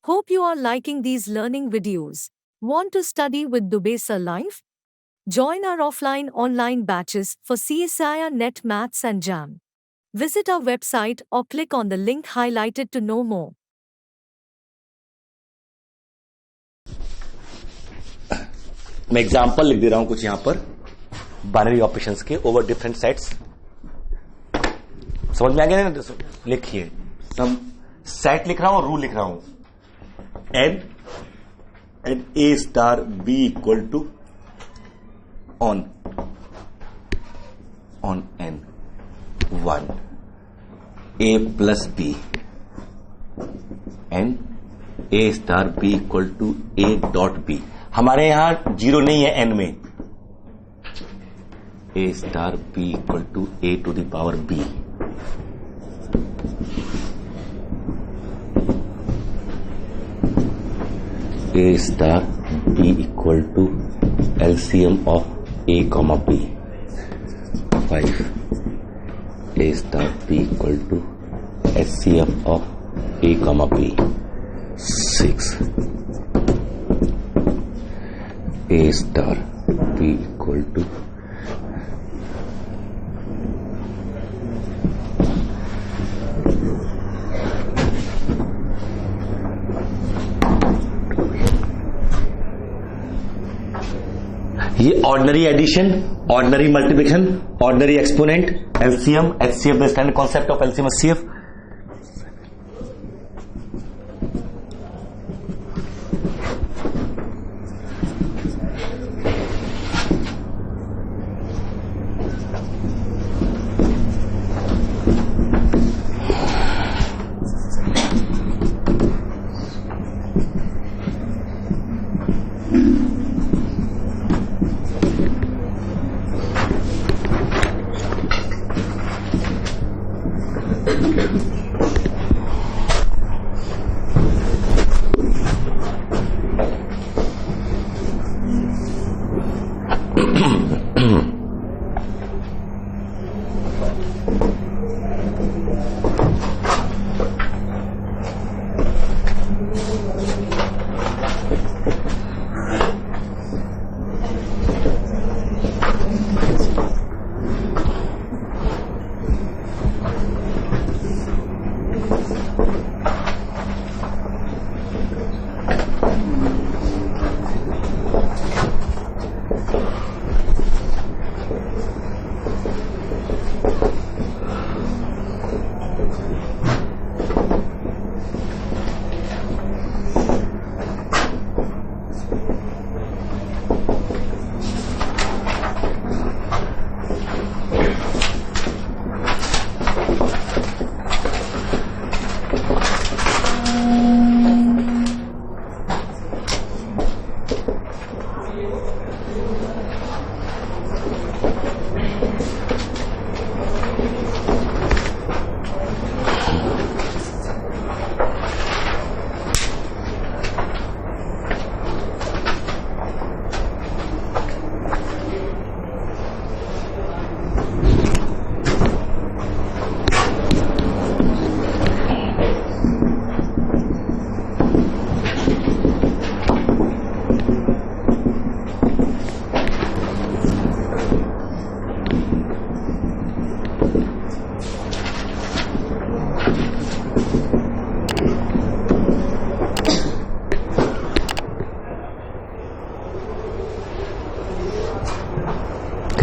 Hope you are liking these learning videos. Want to study with Dubey Sir live? Join our offline online batches for CSIR Net Maths and JAM. Visit our website or click on the link highlighted to know more. मैं example लिख दे रहा हूं कुछ यहां पर binary operations के over different sets. समझ में आ गया ना? लिखिए, हम सेट लिख रहा हूं और रूल लिख रहा हूं। N and A star B equal to on N 1 A plus B and A star B equal to A dot B. हमारे यहां जीरो नहीं है एन में। A star B equal to A to the power B. A star B equal to LCM of A comma B 5। A star B equal to HCF of A comma B 6। A star B equal to ये ordinary addition, ordinary multiplication, ordinary exponent, LCM, HCF, the standard concept of LCM HCF.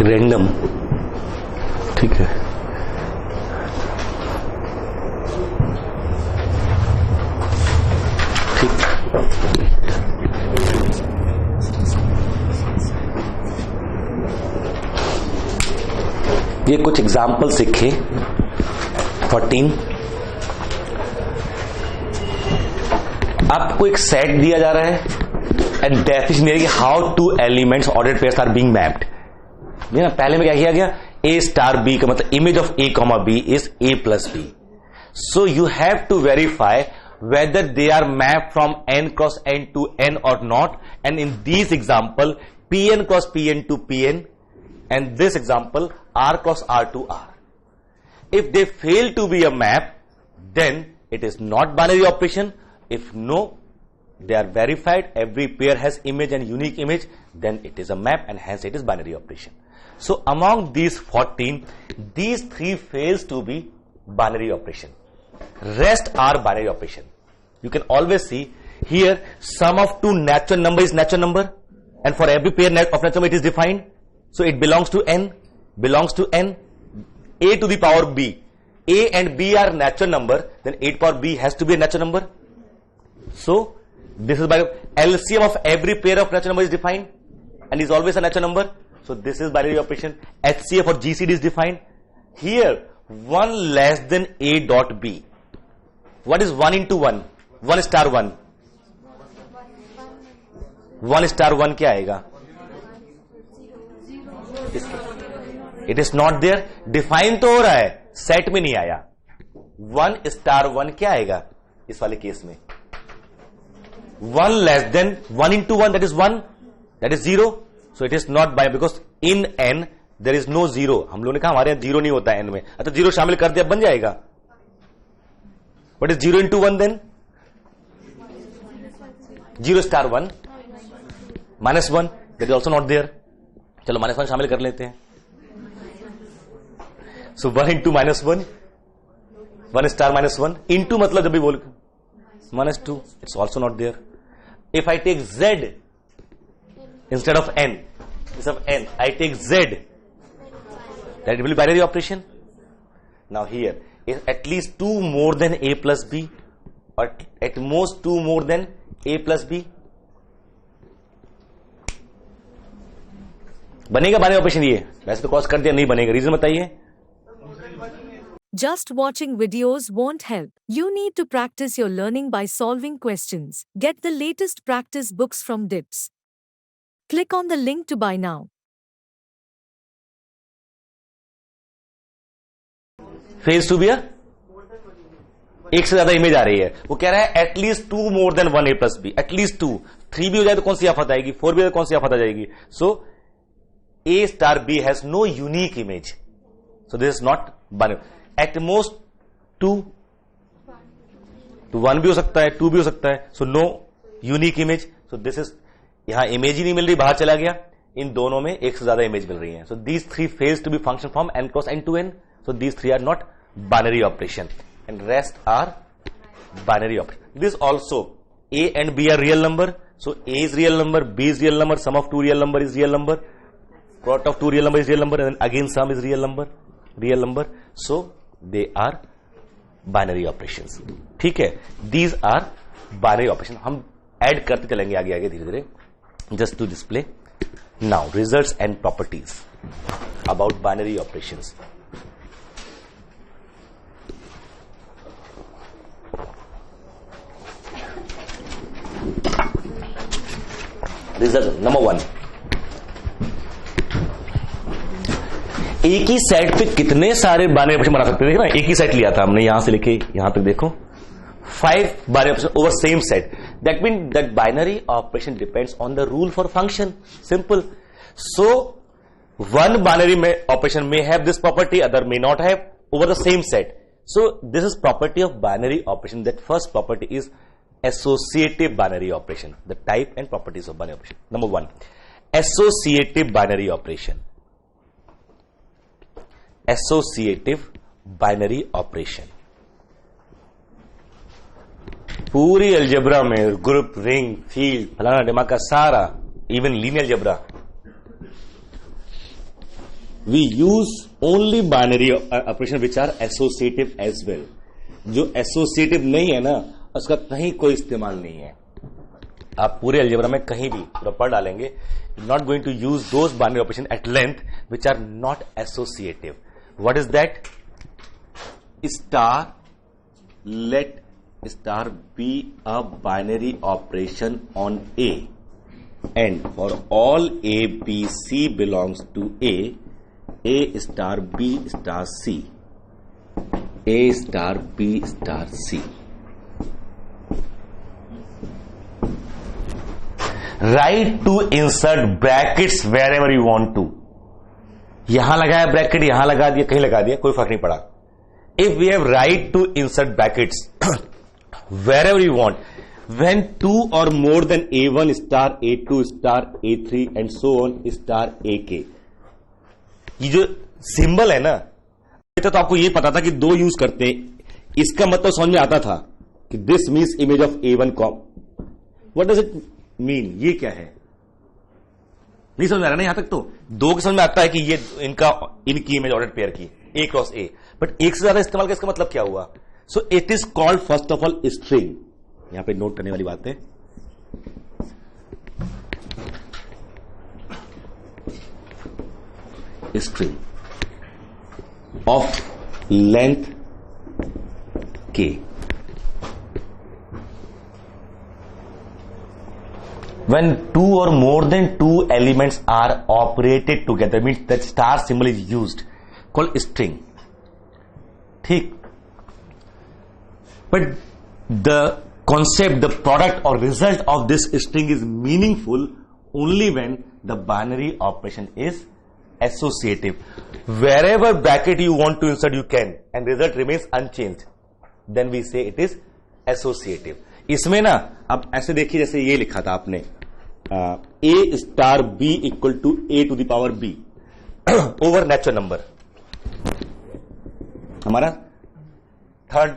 Random, ठीक है। ठीक, ये कुछ example सीखे। 14, आपको एक set दिया जा रहा है एंड डेफिनेशन है कि how two elements ordered pairs are being mapped. ना पहले में क्या किया गया, ए स्टार बी का मतलब image of A comma B is A plus B. So you have to verify whether they are mapped from n cross n to n or not, and in these example pn cross pn to pn, and this example r cross r to r. If they fail to be a map, then it is not binary operation. If no, they are verified, every pair has image and unique image, then it is a map and hence it is binary operation. So among these 14, these 3 fails to be binary operation. Rest are binary operation. You can always see here sum of 2 natural number is natural number, and for every pair of natural number it is defined. So it belongs to n, a to the power b. A and b are natural number, then 8 power b has to be a natural number. So this is by LCM of every pair of natural number is defined and is always a natural number. So this is binary operation. HCF or GCD is defined. Here 1 less than a dot b. What is 1 into 1? 1 star 1. 1 star 1 क्या आएगा? It is not there. Define तो हो रहा है, set में नहीं आया. 1 star 1 क्या आएगा इस वाले केस में? 1 less than 1 into 1, that is 1, that is 0. So it is not binary because in n there is no 0. हम लोगों ने कहा हमारे यहां 0 नहीं होता n में. अच्छा 0 शामिल कर दिया बन जाएगा. What is 0 into 1 then? 0 star 1 minus 1, that is also not there. चलो -1 शामिल कर लेते हैं. So 1 into -1, 1 star -1 into मतलब जब भी बोल -2, it's also not there. If I take z instead of n, I take z, that will be binary operation. Now here is at least 2 more than a plus b, or at most 2 more than a plus b. बनेगा binary operation? ये वैसे तो cross कर दिया, नहीं बनेगा. Reason बताइए. Just watching videos won't help. You need to practice your learning by solving questions. Get the latest practice books from DIPS. Click on the link to buy now. Phase two भी एक से ज्यादा image आ रही है. वो कह रहा है at least 2 more than 1 a plus B. At least 2. 3 भी हो जाए तो कौन सी आफत आएगी? 4 भी हो जाए तो कौन सी आफत आ जाएगी? सो a star b has no unique image, so this is not binary. At most 2 तो 1 भी हो सकता है, 2 भी हो सकता है. So no unique image. So this is, यहां इमेज ही नहीं मिल रही, बाहर चला गया. इन दोनों में एक से ज्यादा इमेज मिल रही है. So these 3 fails to be function from n cross n to n. So these 3 are not binary operation and rest are binary operation. This also a and b are real number. So a is real number, b is real number, sum of 2 real number is real number, product of 2 real number is real number, and then again sum is real number. So they are binary operations. ठीक है, these are binary operations. हम add करते चलेंगे आगे आगे धीरे धीरे. Just to display now results and properties about binary operations. Result number 1. एक ही सेट पे कितने सारे बाइनरी ऑपरेशन बना सकते हैं? देखो ना, एक ही सेट लिया था हमने, यहां से लेके यहां तक देखो 5 binary operation over same set. That mean that binary operation depends on the rule for function. Simple. So one binary में operation may have this property, other may not have, over the same set. So this is property of binary operation. That first property is associative binary operation. The type and properties of binary operation. Number 1, associative binary operation. Associative binary operation. पूरी algebra में group, ring, field, फलाना ढिमाका सारा, even linear algebra, we use only binary operation which are associative as well. जो associative नहीं है ना, उसका कहीं कोई इस्तेमाल नहीं है. आप पूरे अलजेब्रा में कहीं भी पूरा पढ़ डालेंगे. Not going to use those binary operation at length which are not associative. What is that? Star, let star be a binary operation on A, and for all A B C belongs to A star B star C, A star B star C. Right to insert brackets wherever you want to. यहां लगाया bracket, यहां लगा दिया, कहीं लगा दिया, कोई फर्क नहीं पड़ा. If we have right to insert brackets wherever you want, when 2 or more than A1 star A2 star A3 and so on star AK, ये जो सिंबल है ना, तो आपको ये पता था कि दो यूज करते हैं, इसका मतलब समझ में आता था कि this means image of A1 com. What does it mean? ये क्या है? नहीं समझ में आ रहा ना यहां तक. तो दो के समझ में आता है कि ये इनकी इमेज ऑर्डर पेयर की A क्रॉस A, बट एक से ज्यादा इस्तेमाल का इसका मतलब क्या हुआ? So it is called first of all string. यहां पे नोट करने वाली बात है. String of length K. When two or more than two elements are operated together, means that star symbol is used, called string. ठीक. But the concept, the product or result of this string is meaningful only when the binary operation is associative. Wherever bracket you want to insert, you can, and result remains unchanged. Then we say it is associative. इसमें ना अब ऐसे देखिए, जैसे ये लिखा था आपने A star B equal to A to the power B over natural number. हमारा third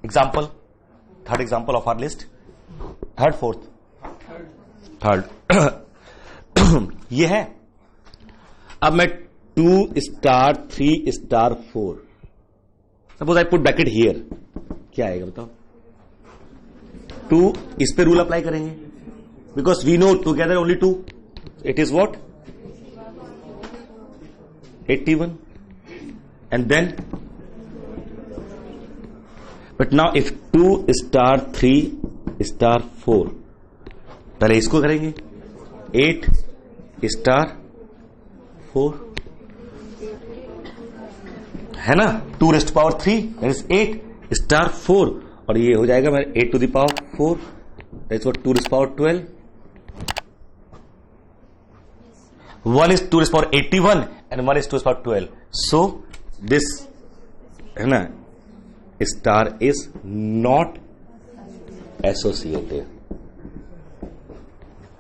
example of our list, third ये है. अब मैं 2 star 3 star 4, suppose I put bracket here, क्या आएगा बताओ? 2, इस पे रूल अप्लाई करेंगे because we know together only 2, it is what 81. And then but now if 2 star 3 star 4, पहले इसको करेंगे 8 स्टार 4, है ना, 2 raised power 3 that is 8 star 4, और ये हो जाएगा मेरे 8 to the power 4 that is what 2 raised power 12. 1 is 2 raised power 81 and 1 is 2 raised power 12. So this है ना, स्टार इज नॉट एसोसिएटिव,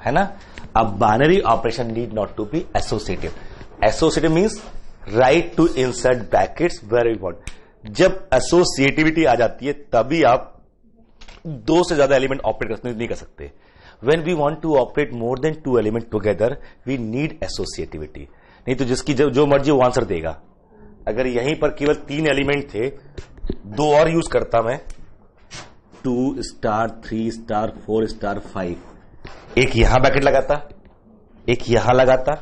है ना. अब binary operation need not to be associative. Associative means right to insert brackets where you want. जब associativity आ जाती है तभी आप दो से ज्यादा एलिमेंट ऑपरेट नहीं कर सकते. When we want to operate more than 2 element together we need associativity. नहीं तो जिसकी जो मर्जी वो आंसर देगा. अगर यहीं पर केवल 3 एलिमेंट थे, 2 और यूज करता मैं, 2 स्टार 3 स्टार 4 स्टार 5, एक यहां ब्रैकेट लगाता, एक यहां लगाता,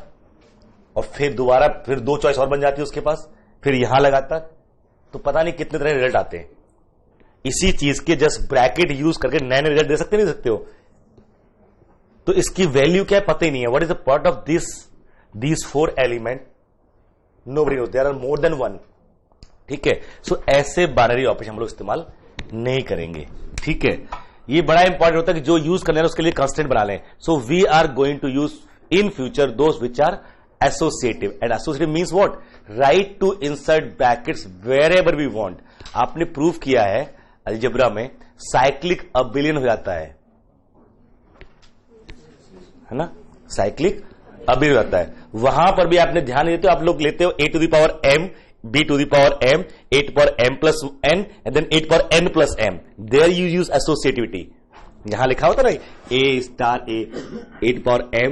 और फिर दोबारा फिर 2 चॉइस और बन जाती है उसके पास, फिर यहां लगाता, तो पता नहीं कितने तरह रिजल्ट आते हैं. इसी चीज के जस्ट ब्रैकेट यूज करके नए नए रिजल्ट दे सकते नहीं सकते हो. तो इसकी वैल्यू क्या है पता ही नहीं है. What is the part of these 4 element? Nobody knows. There are more than 1. ठीक है. सो ऐसे बाइनरी ऑपरेशन हम लोग इस्तेमाल नहीं करेंगे. ठीक है. ये बड़ा इंपॉर्टेंट होता है कि जो यूज करना है उसके लिए कंस्टेंट बना लें. So we are going to use in future those which are associative, and associative means what? Right to insert brackets wherever we want. आपने प्रूव किया है अलजेब्रा में साइक्लिक अबिलियन हो जाता है ना, साइक्लिक अबिलियन हो जाता है. वहां पर भी आपने ध्यान नहीं देते हो. आप लोग लेते हो a to the power m, b to the power m, a to power m plus n, and then a to power n plus m. There you use associativity. यहां लिखा होता ना a star a to power m,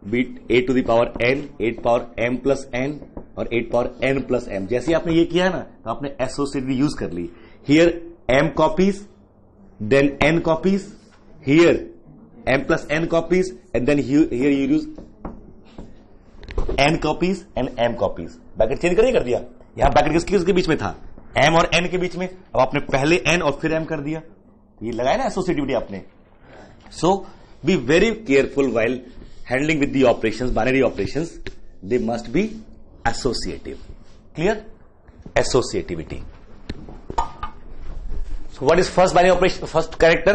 a to the power n, 8 power m plus n, और 8 power n plus m. जैसे आपने ये किया है ना, तो आपने एसोसिएटिव यूज कर ली. Here m copies, then n copies, here m plus n copies, and then here you use n copies and m copies. Bracket change कर दिया. यहां ब्रैकेट किसके बीच में था? m और n के बीच में. अब आपने पहले n और फिर m कर दिया. ये लगाया ना एसोसिएटिविटी आपने. So be very careful while handling with the operations, binary operations, they must be associative. Clear? Associativity. So what is first binary operation, first character?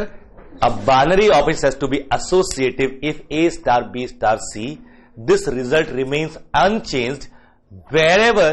A binary operation has to be associative if A star B star C. This result remains unchanged wherever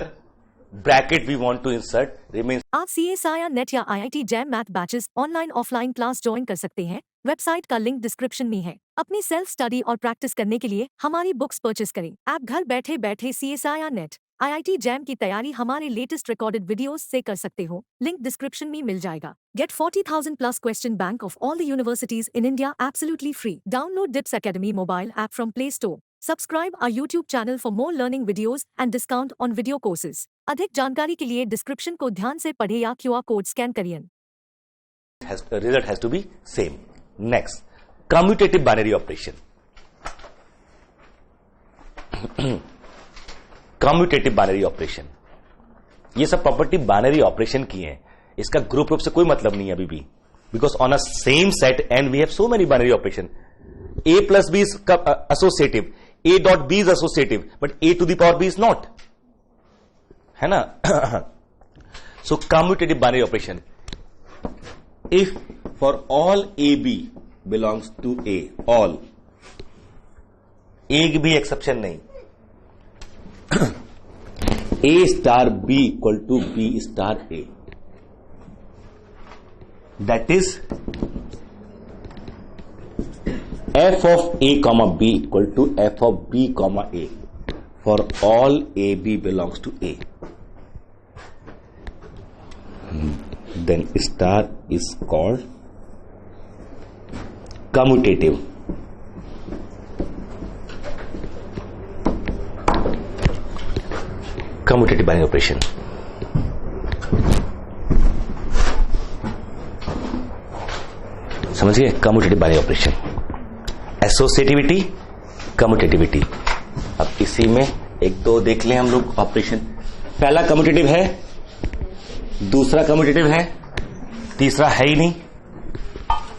bracket we want to insert remains. आप CSIR net या IIT jam math batches online offline class join कर सकते हैं। Website का link description में है। अपनी self study और प्रैक्टिस करने के लिए हमारी बुक्स परचेस करें। आप घर बैठे बैठे CSIR नेट IIT जैम की तैयारी हमारे लेटेस्ट रिकॉर्डेड वीडियोस से कर सकते हो। लिंक डिस्क्रिप्शन में मिल जाएगा। Get 40,000 plus question bank of all the universities in India absolutely free. Download DIPS Academy mobile app from Play Store. Subscribe our YouTube channel for more learning videos and discount on video courses. अधिक जानकारी के लिए description को ध्यान से पढ़े या QR code scan करिए। Result has to be same. Next, commutative binary operation. Commutative binary operation. ये सब प्रॉपर्टी बाइनरी ऑपरेशन की है। इसका ग्रुप रूप से कोई मतलब नहीं है अभी भी, because on a same set and we have so many binary operation. A plus B is associative. A dot B is associative, but A to the power B is not. है ना? So commutative binary operation. If for all AB belongs to A, all, एक भी exception नहीं, A star B equal to B star A. That is f of A comma B equal to f of B comma A for all AB belongs to A. Then star is called commutative. Commutative binary operation. समझ गए? commutative binary operation. Associativity, commutativity. अब इसी में एक दो देख लें हम लोग ऑपरेशन. पहला कम्यूटेटिव है, दूसरा कम्यूटेटिव है, तीसरा है ही नहीं.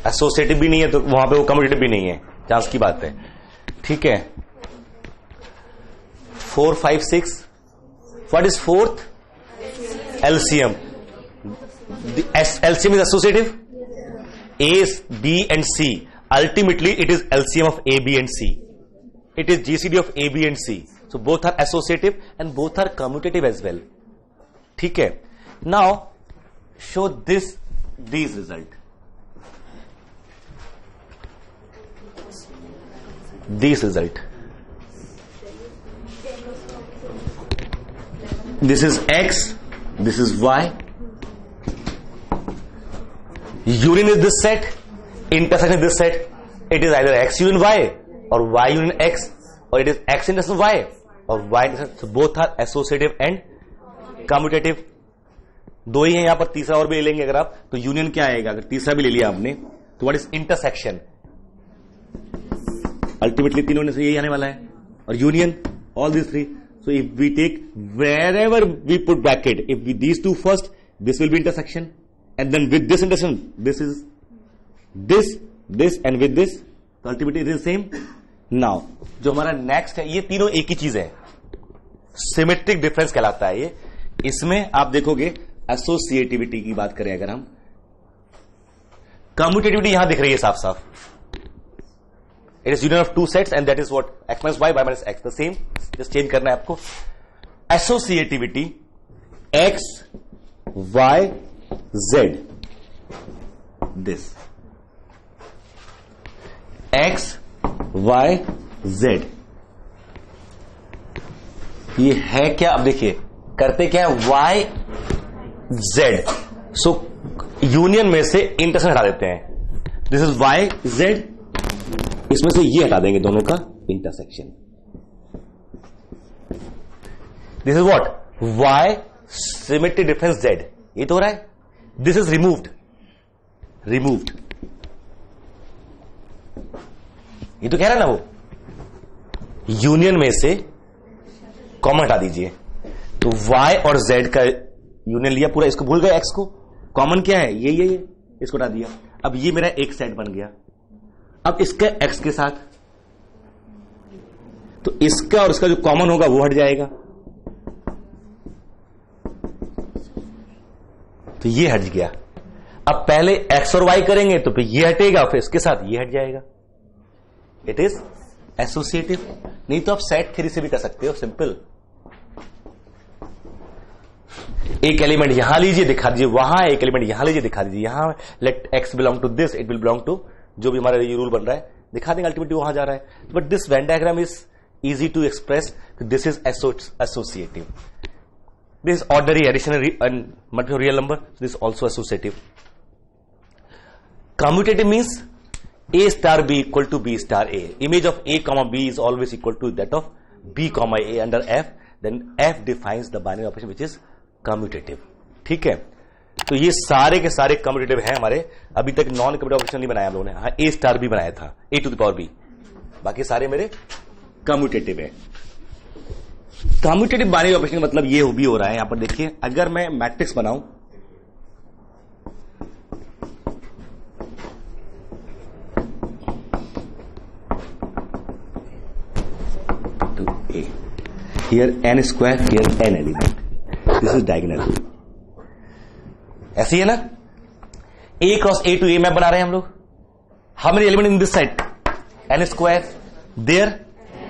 एसोसिएटिव भी नहीं है तो वहां पे वो कम्यूटेटिव भी नहीं है, चांस की बात है. ठीक है. 4, 5, 6. What is fourth? LCM. LCM is associative. A, B and C. Ultimately, it is LCM of A, B and C. It is GCD of A, B and C. So both are associative and both are commutative as well. ठीक है. Now show these result. These result. This is X. This is Y. Union is this set, intersection is this set. It is either X union Y or Y union X, or it is X intersection Y or Y intersection. So both are associative and commutative. दो ही है यहां पर, तीसरा और भी ले लेंगे अगर आप तो. यूनियन क्या आएगा अगर तीसरा भी ले लिया आपने तो व्हाट इज इंटरसेक्शन. अल्टीमेटली तीनों में से यही आने वाला है. और union all this three. So if we take wherever we put bracket, if we these two first, this will be intersection. And then with this intersection, this is this and with this, so ultimately it is same. Now, जो हमारा next है, ये तीनों एक ही चीज है. Symmetric difference कहलाता है ये. इसमें आप देखोगे associativity की बात करें अगर हम, commutativity यहां दिख रही है साफ साफ. It is union of two sets and that is what? X minus Y, Y minus X. The same. Just change करना है आपको. Associativity X, Y, Z. This X, Y, Z. ये है क्या? अब देखिए करते क्या है, Y, Z. सो यूनियन में से इंटरसेक्शन हटा देते हैं. This is Y, Z. इसमें से ये हटा देंगे दोनों का intersection. This is what? Y symmetry difference Z. ये तो हो रहा है. This is removed. ये तो कह रहा है ना वो, यूनियन में से कॉमन हटा दीजिए. तो Y और Z का यूनियन लिया पूरा, इसको भूल गए, X को. कॉमन क्या है? ये इसको हटा दिया. अब ये मेरा एक सेट बन गया. अब इसका X के साथ, तो इसका और इसका जो कॉमन होगा वो हट जाएगा. तो ये हट गया. अब पहले X और Y करेंगे तो फिर ये हटेगा, फिर इसके साथ ये हट जाएगा. It is associative. नहीं तो आप सेट थ्योरी से भी कर सकते हो, सिंपल. एक एलिमेंट यहां लीजिए दिखा दीजिए, वहां एक एलिमेंट यहां लीजिए दिखा दीजिए, यहां let X belong to this, it will belong to, जो भी हमारा ये रूल बन रहा है दिखा देंगे, अल्टीमेटली वहां जा रहा है। But this Venn diagram is easy to express, this is associative, this is ordinary addition and multiple real number, so this is also associative. Commutative means a star b equal to b star a, image of a comma b is always equal to that of b comma a under f, then f defines the binary operation which is commutative. ठीक है, तो ये सारे के सारे commutative हैं हमारे, अभी तक नॉन कम्यूटेटिव ऑपरेशन नहीं बनाया हम लोगों ने, हाँ a स्टार b बनाया था, a to the power b, बाकी सारे मेरे कम्यूटेटिव है। कम्यूटेटिव बाइनरी ऑपरेशन का मतलब ये भी हो रहा है, यहां पर देखिए, अगर मैं मैट्रिक्स बनाऊं तो A, here n square, here n element, this is diagonal, ऐसी है ना, a cross a to a map बना रहे हैं हम लोग। How many element in this set? n square, there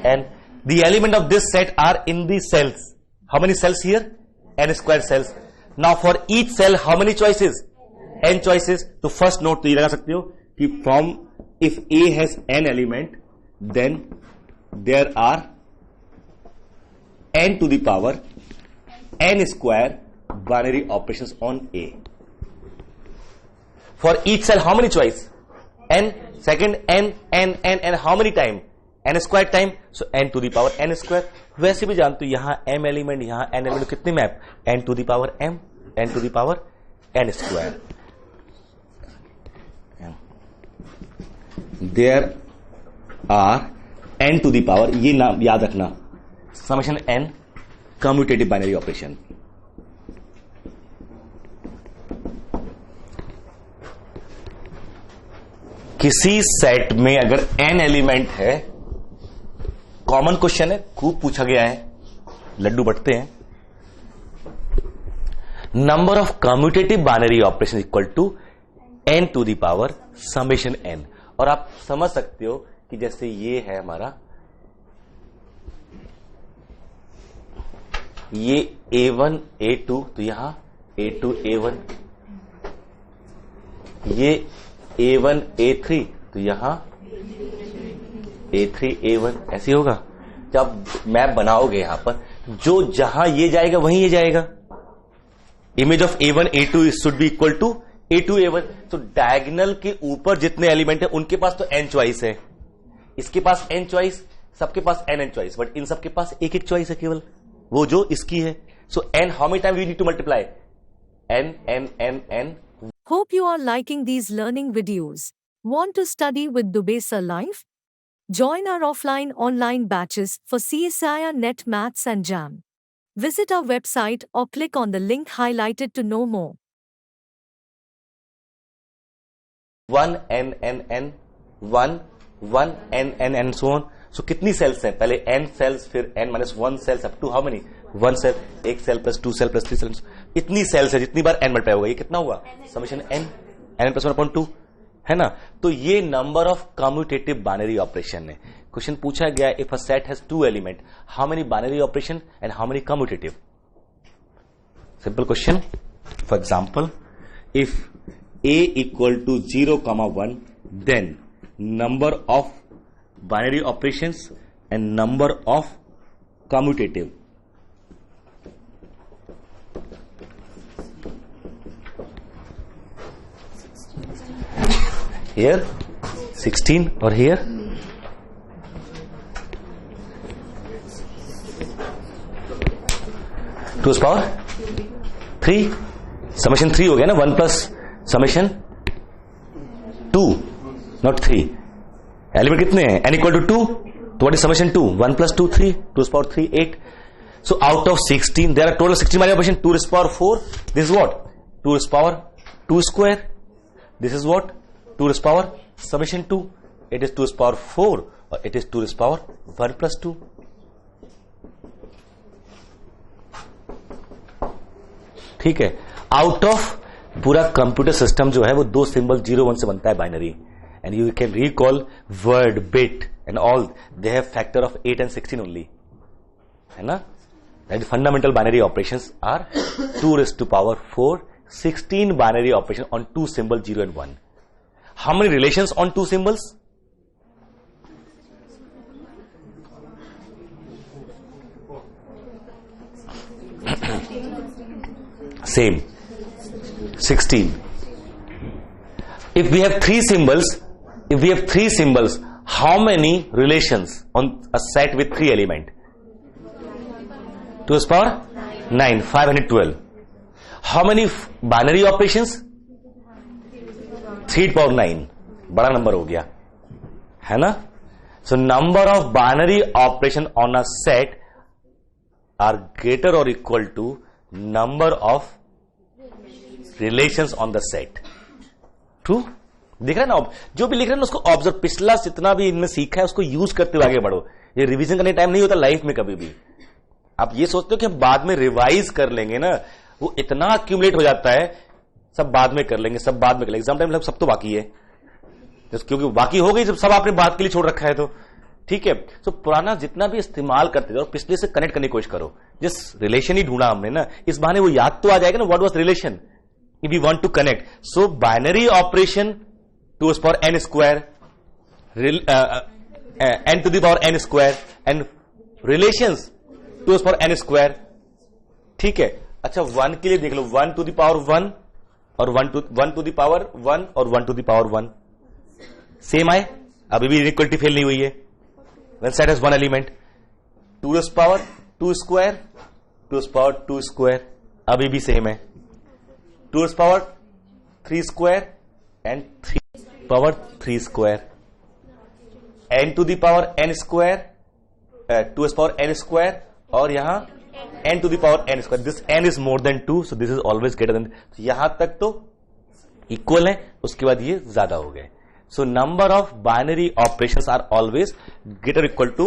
and the element of this set are in the cells. How many cells here? n square cells. Now for each cell how many choices? n choices. तो first note तो ये लगा सकते हो कि from if A has n element then there are n to the power n square binary operations on A. For each cell how many choice? n, second n, and how many time? n square time, so n to the power n square. वैसे भी जानते हो यहां m element, यहां n element, कितने map? n to the power m, n to the power n square. There are n to the power, ये नाम याद रखना, summation n commutative binary operation. किसी सेट में अगर n एलिमेंट है, कॉमन क्वेश्चन है, खूब पूछा गया है, लड्डू बटते हैं, number of commutative binary operation equal to n to the power summation n। और आप समझ सकते हो कि जैसे ये है हमारा, ये a1 a2, तो यहां a2 a1, ये a1 a3, तो यहां a3 a1, ऐसे होगा। जब मैप बनाओगे यहां पर, जो जहां ये जाएगा वहीं ये जाएगा। Image of a1 a2 should be equal to a2 a1। तो डायगोनल के ऊपर जितने एलिमेंट है उनके पास तो n चॉइस है, इसके पास n चॉइस, सबके पास n चॉइस, बट इन सबके पास एक एक चॉइस है केवल, वो जो इसकी है। So n how many time we need to multiply? n n n n। Hope you are liking these learning videos. Want to study with Dubesa Live? Join our offline online batches for CSIR Net Maths and JAM. Visit our website or click on the link highlighted to know more. 1 n n n 1 1 n n and so on. So कितनी cells हैं? पहले n cells, फिर n minus 1 cells up to how many? 1 cell, 1 cell plus 2 cell plus 3 cell, इतनी सेल्स है जितनी बार n multiply होगा। ये कितना हुआ? समेशन n, n प्लस 1/2 है ना। तो ये number of commutative binary operation है। क्वेश्चन पूछा गया, if a set has 2 element, how many binary operation and how many commutative? Simple question. For example, if a equal to 0,1, then number of binary operations and number of commutative. Here 16 or here 2 power 3, summation 3 हो गया ना, 1 plus summation 2, not 3। Element कितने हैं? n equal to 2, तो what is summation 2? 1 plus 2 3, 2 power 3 8। So out of 16 there are total 16 binary operation, 2 power 4, this is what? 2 power 2 square, this is what? 2 power summation 2, it is 2 power 4 or it is 2 power 1 plus 2। ठीक है, out of पूरा computer system जो है वो 2 symbol 0 1 से बनता है binary, and you can recall word, bit and all, they have factor of 8 and 16 only, है ना। That is fundamental binary operations are 2 raised to power 4, 16 binary operations on two symbols 0 and 1. How many relations on two symbols? Same, 16. If we have three symbols, how many relations on a set with three elements? 2 to the power 9, 512. How many binary operations? 3 to the power 9. बड़ा number हो गया है ना. So number of binary operation on a set are greater or equal to number of relations on the set. True? देख रहे हैं ना, जो भी लिख रहे हैं ना उसको ऑब्जर्व, पिछला जितना भी इनमें सीखा है उसको यूज करते हुए आगे बढ़ो. ये रिवीजन करने टाइम नहीं होता लाइफ में कभी भी. आप ये सोचते हो कि हम बाद में रिवाइज कर लेंगे ना, वो इतना अक्यूमुलेट हो जाता है, सब बाद में कर लेंगे, सब बाद में कर लेंगे. एग्जाम टाइम सब तो बाकी है, क्योंकि बाकी हो गई जब सब आपने बात के लिए छोड़ रखा है तो ठीक है. तो पुराना जितना भी इस्तेमाल करते थे और पिछले से कनेक्ट करने की कोशिश करो. जिस रिलेशन ही ढूंढा हमने ना, इस बहाने वो याद तो आ जाएगा ना, what was relation if we want to connect. So binary operation 2 to the power n square, n to the power n square and relations 2 to the power n square. ठीक है. अच्छा 1 के लिए देख लो, 1 to the power 1 और 1 to the power 1 और 1 to the power 1 same आए. अभी भी इनइक्वालिटी फेल नहीं हुई है. when set as one element. 2 to the power 2 square, 2 to the power 2 square अभी भी सेम है. 2 to the power 3 square and 3 power 3 square. n to the power n square, 2 to the power n square और यहां n to the power n square. This n is more than 2, so this is always greater than. यहां तक तो equal है, उसके बाद ये ज्यादा हो गए. So number of binary operations are always greater or equal to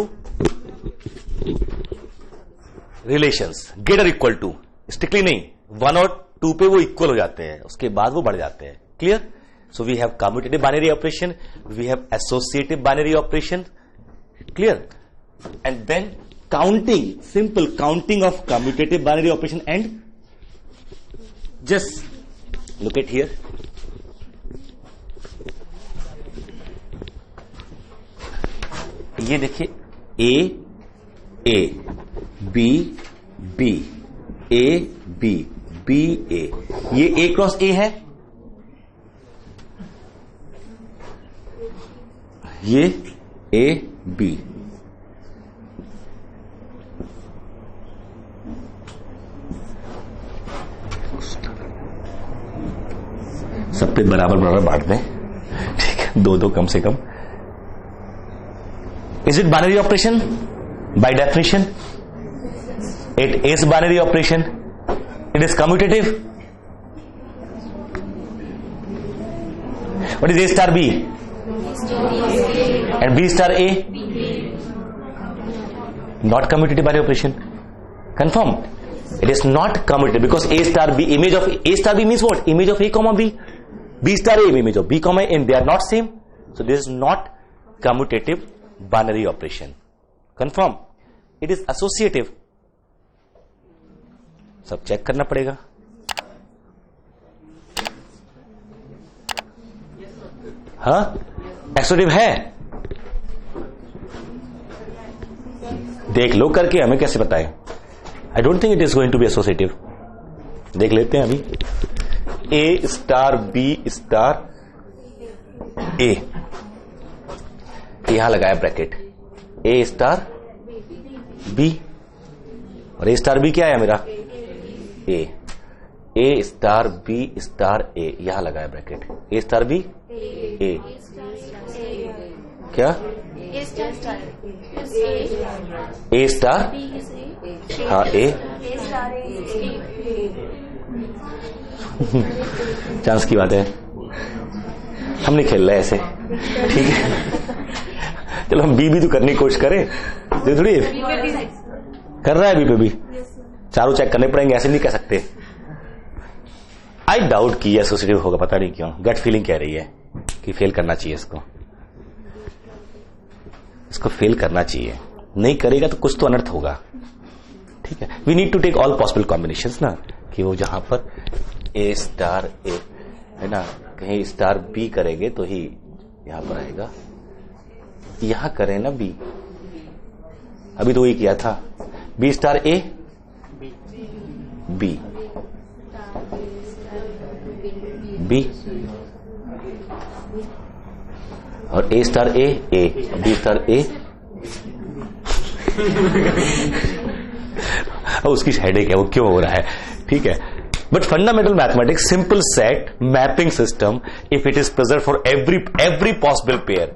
relations. Greater or equal to, strictly नहीं, 1 और 2 पे वो इक्वल हो जाते हैं, उसके बाद वो बढ़ जाते हैं. Clear? So we have commutative binary operation, we have associative binary operation. Clear? And then counting, simple counting of commutative binary operation. And just look at here. ये देखिए, A B B A B B A, ये A cross A है, ये A B. सब पे बराबर बराबर बांट दें, ठीक है, 2 कम से कम. Is it binary operation? By definition, it is binary operation. It is commutative. What is A star B? And B star A? Not commutative binary operation. Confirm. It is not commutative because A star B, image of A star B means what? Image of A comma B. B star A image of B comma A, and they are not same. So this is not commutative binary operation. Confirm. It is associative. सब check करना पड़ेगा. हाँ, associative है, देख लो करके, हमें कैसे बताएं. I don't think it is going to be associative. देख लेते हैं अभी. A star B star a, यहां लगाया ब्रैकेट, ए स्टार बी, और ए स्टार बी क्या है मेरा? ए स्टार बी स्टार ए, यहां लगाया ब्रैकेट, ए स्टार बी ए, क्या ए स्टार, हाँ ए, चांस की बात है, हम नहीं खेल रहे ऐसे, ठीक है. चलो हम बी भी तो करने की कोशिश करें, थोड़ी कर रहा है बी पे भी, चारों चेक करने पड़ेंगे, ऐसे नहीं कह सकते. आई डाउट कि एसोसिएटिव होगा, पता नहीं क्यों, गट फीलिंग कह रही है कि फेल करना चाहिए इसको फेल करना चाहिए. नहीं करेगा तो कुछ तो अनर्थ होगा, ठीक ठीक है, we need to take all possible combinations ना, कि वो जहां पर ए स्टार ए है ना, कहीं स्टार बी करेंगे तो ही यहां पर आएगा, यहां करें ना बी, अभी तो वही किया था, b star a b b और a star a b star a उसकी हेडेक है, वो क्यों हो रहा है, ठीक है। But fundamental mathematics, simple set mapping system, if it is present for every possible pair,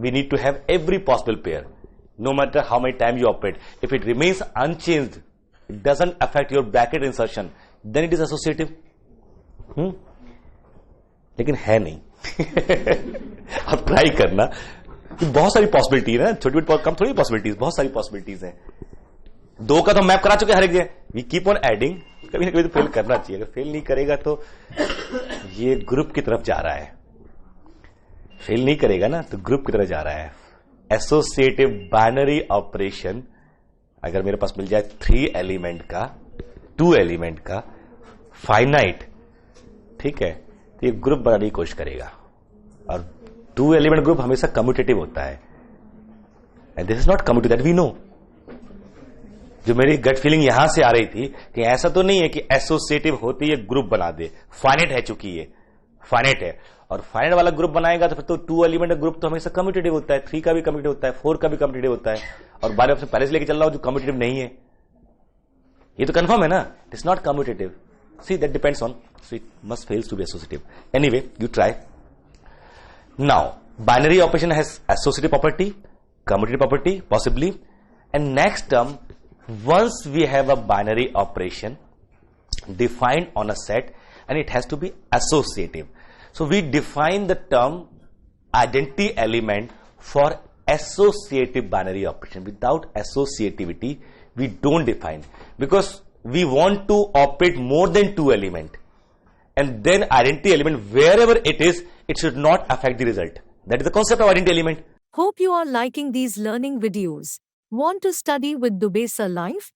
we need to have every possible pair, no matter how many times you operate. If it remains unchanged, it doesn't affect your bracket insertion, then it is associative. लेकिन है नहीं। आप try करना, बहुत सारी possibility है, छोटी छोटी कम थोड़ी पॉसिबिलिटीज, बहुत सारी पॉसिबिलिटीज हैं। दो का तो मैप करा चुके हर एक जगह, वी कीप ऑन एडिंग, कभी ना कभी तो फेल करना चाहिए, अगर फेल नहीं करेगा तो ये ग्रुप की तरफ जा रहा है, फेल नहीं करेगा ना तो ग्रुप की तरफ जा रहा है। एसोसिएटिव बाइनरी ऑपरेशन अगर मेरे पास मिल जाए 3 एलिमेंट का, 2 एलिमेंट का, फाइनाइट, ठीक है, तो ये ग्रुप बनाने की कोशिश करेगा, और 2 एलिमेंट ग्रुप हमेशा कम्यूटेटिव होता है, and this is not commutative, that we know. जो मेरी गट फीलिंग यहां से आ रही थी कि ऐसा तो नहीं है कि एसोसिएटिव होती है ग्रुप बना दे, फाइनाइट है, चूंकि ये फाइनाइट है, और फाइनाइट वाला ग्रुप बनाएगा तो फिर तो 2 एलिमेंट ग्रुप तो हमेशा कम्यूटेटिव होता है, 3 का भी कम्यूटेटिव होता है, 4 का भी कम्यूटेटिव होता है, और बारे ऑप्शन पहले से लेके चल रहा हूं जो कम्यूटेटिव नहीं है, ये तो कंफर्म है ना, it is not commutative. See that depends on, so it must fails to be associative. Anyway, you try. Now binary operation has associative property, commutative property possibly, and next term, once we have a binary operation defined on a set and it has to be associative, so we define the term identity element for associative binary operation. Without associativity we don't define, because we want to operate more than 2 element, and then identity element wherever it is, it should not affect the result. That is the concept of identity element. Hope you are liking these learning videos. Want to study with Dubey Sir Live?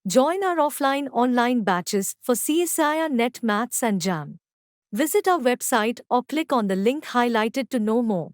Join our offline online batches for CSIR Net Maths and Jam. Visit our website or click on the link highlighted to know more.